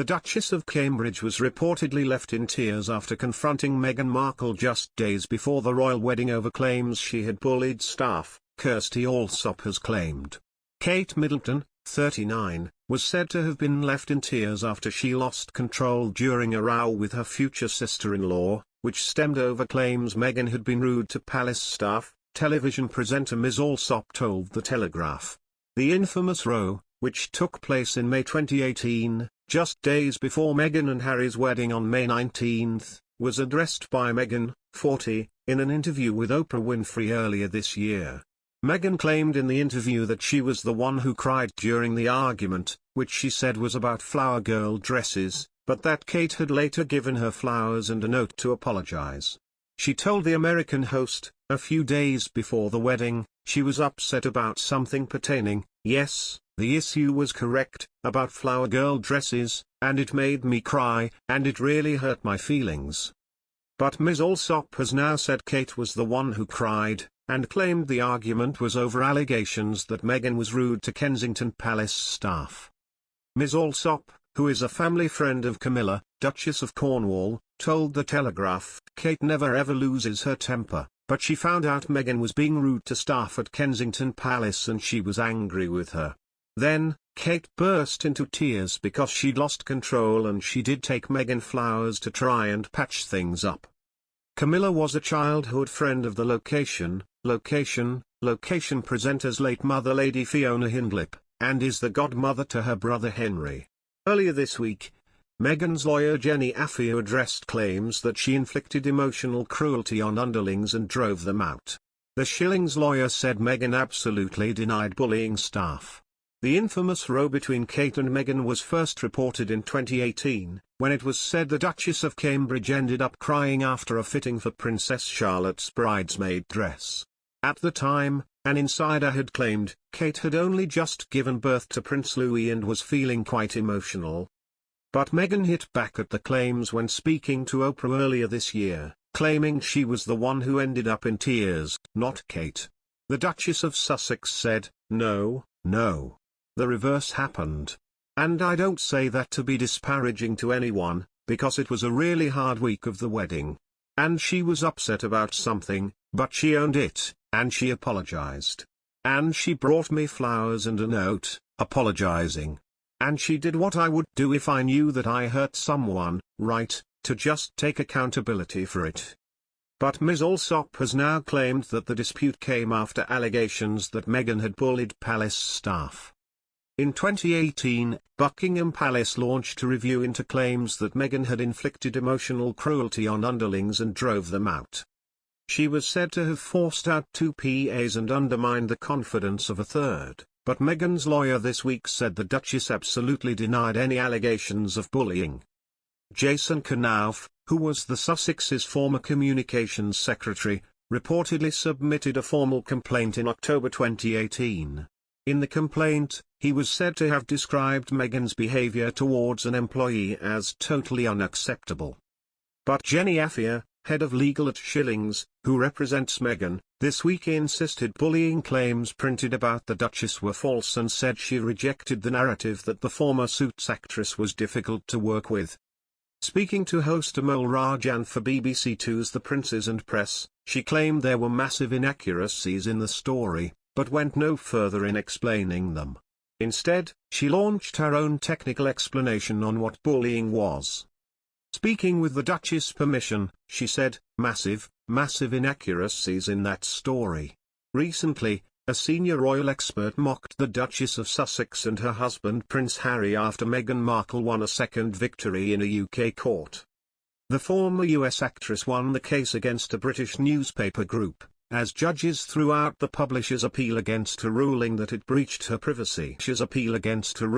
Duchess of Cambridge was reportedly left in tears after confronting Meghan Markle just days before the royal wedding over claims she had bullied staff, Kirstie Allsopp has claimed. Kate Middleton, 39, was said to have been left in tears after she lost control during a row with her future sister-in-law, which stemmed over claims Meghan had been rude to palace staff, television presenter Ms. Allsopp told The Telegraph. The infamous row, which took place in May 2018, just days before Meghan and Harry's wedding on May 19, was addressed by Meghan, 40, in an interview with Oprah Winfrey earlier this year. Meghan claimed in the interview that she was the one who cried during the argument, which she said was about flower girl dresses, but that Kate had later given her flowers and a note to apologize. She told the American host, a few days before the wedding, she was upset about something pertaining, yes, the issue was correct, about flower girl dresses, and it made me cry, and it really hurt my feelings. But Ms. Allsopp has now said Kate was the one who cried, and claimed the argument was over allegations that Meghan was rude to Kensington Palace staff. Ms. Allsopp, who is a family friend of Camilla, Duchess of Cornwall, told The Telegraph, Kate never ever loses her temper, but she found out Meghan was being rude to staff at Kensington Palace and she was angry with her. Then, Kate burst into tears because she'd lost control and she did take Meghan flowers to try and patch things up. Camilla was a childhood friend of the location presenter's late mother Lady Fiona Hindlip, and is the godmother to her brother Henry. Earlier this week, Meghan's lawyer Jenny Afia addressed claims that she inflicted emotional cruelty on underlings and drove them out. The Schillings lawyer said Meghan absolutely denied bullying staff. The infamous row between Kate and Meghan was first reported in 2018, when it was said the Duchess of Cambridge ended up crying after a fitting for Princess Charlotte's bridesmaid dress. At the time, an insider had claimed Kate had only just given birth to Prince Louis and was feeling quite emotional. But Meghan hit back at the claims when speaking to Oprah earlier this year, claiming she was the one who ended up in tears, not Kate. The Duchess of Sussex said, No. The reverse happened. And I don't say that to be disparaging to anyone, because it was a really hard week of the wedding. And she was upset about something, but she owned it, and she apologized. And she brought me flowers and a note, apologizing. And she did what I would do if I knew that I hurt someone, right, to just take accountability for it. But Ms. Allsopp has now claimed that the dispute came after allegations that Meghan had bullied palace staff. In 2018, Buckingham Palace launched a review into claims that Meghan had inflicted emotional cruelty on underlings and drove them out. She was said to have forced out 2 PAs and undermined the confidence of a third, but Meghan's lawyer this week said the Duchess absolutely denied any allegations of bullying. Jason Knauf, who was the Sussex's former communications secretary, reportedly submitted a formal complaint in October 2018. In the complaint, he was said to have described Meghan's behavior towards an employee as totally unacceptable. But Jenny Afia, head of legal at Schillings, who represents Meghan, this week insisted bullying claims printed about the Duchess were false and said she rejected the narrative that the former Suits actress was difficult to work with. Speaking to host Amol Rajan for BBC Two's The Princes and Press, she claimed there were massive inaccuracies in the story, but went no further in explaining them. Instead, she launched her own technical explanation on what bullying was. Speaking with the Duchess' permission, she said, massive inaccuracies in that story. Recently, a senior royal expert mocked the Duchess of Sussex and her husband Prince Harry after Meghan Markle won a second victory in a UK court. The former US actress won the case against a British newspaper group, as judges threw out the publisher's appeal against her ruling that it breached her privacy.